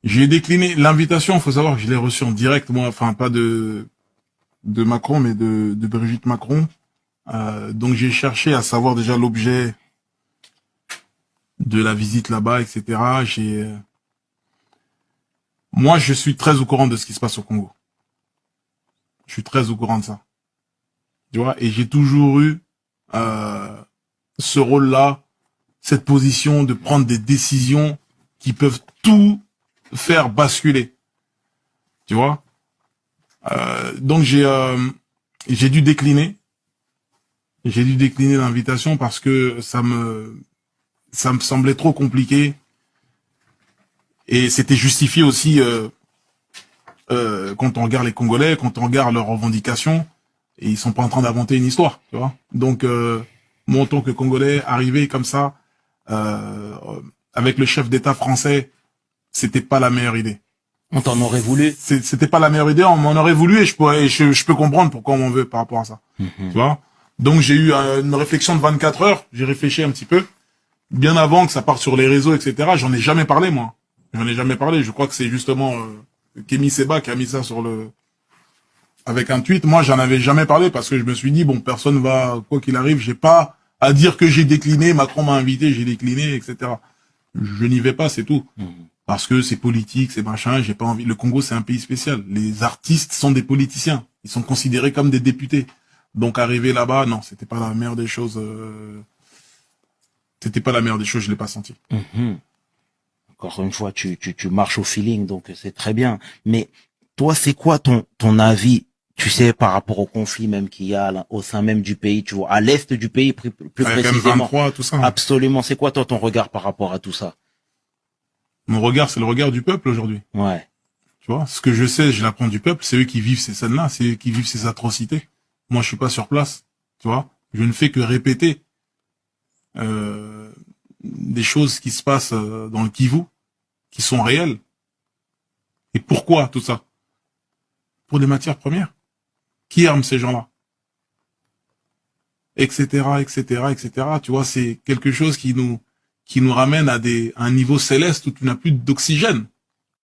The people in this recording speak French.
J'ai décliné l'invitation. Il faut savoir que je l'ai reçue en direct, moi, enfin pas de Macron, mais de Brigitte Macron. Donc j'ai cherché à savoir déjà l'objet de la visite là-bas, etc. Moi, je suis très au courant de ce qui se passe au Congo. Je suis très au courant de ça. Tu vois, et j'ai toujours eu euh, ce rôle-là, cette position de prendre des décisions qui peuvent tout faire basculer. Tu vois. Donc j'ai dû décliner. J'ai dû décliner l'invitation parce que ça me semblait trop compliqué et c'était justifié aussi quand on regarde les Congolais, quand on regarde leurs revendications, et ils sont pas en train d'inventer une histoire, tu vois. Donc moi en tant que Congolais arrivé comme ça euh, avec le chef d'État français, c'était pas la meilleure idée. On t'en aurait voulu. C'était pas la meilleure idée, on m'en aurait voulu et je peux comprendre pourquoi on m'en veut par rapport à ça. Tu Mhm. vois. Donc j'ai eu une réflexion de 24 heures, j'ai réfléchi un petit peu, bien avant que ça parte sur les réseaux, etc. J'en ai jamais parlé, moi. J'en ai jamais parlé. Je crois que c'est justement Kémy Seba qui a mis ça sur le avec un tweet. Moi, j'en avais jamais parlé parce que je me suis dit bon, personne va quoi qu'il arrive, j'ai pas à dire que j'ai décliné. Macron m'a invité, j'ai décliné, etc. Je n'y vais pas, c'est tout. Mhm. Parce que c'est politique, c'est machin. J'ai pas envie. Le Congo, c'est un pays spécial. Les artistes sont des politiciens. Ils sont considérés comme des députés. Donc arriver là-bas, non, c'était pas la meilleure des choses. C'était pas la meilleure des choses. Je l'ai pas senti. Mhm. Encore une fois, tu marches au feeling, donc c'est très bien. Mais toi, c'est quoi ton avis, tu sais, par rapport au conflit même qu'il y a là, au sein même du pays, tu vois, à l'est du pays plus Il y a quand même précisément. 23, tout ça. Hein. Absolument. C'est quoi toi ton regard par rapport à tout ça? Mon regard, c'est le regard du peuple aujourd'hui. Ouais. Tu vois, ce que je sais, je l'apprends du peuple. C'est eux qui vivent ces scènes-là, c'est eux qui vivent ces atrocités. Moi, je suis pas sur place. Tu vois, je ne fais que répéter euh, des choses qui se passent dans le Kivu, qui sont réelles. Et pourquoi tout ça? Pour des matières premières. Qui arme ces gens-là? Etc., etc., etc. Tu vois, c'est quelque chose qui nous ramène à un niveau céleste où tu n'as plus d'oxygène.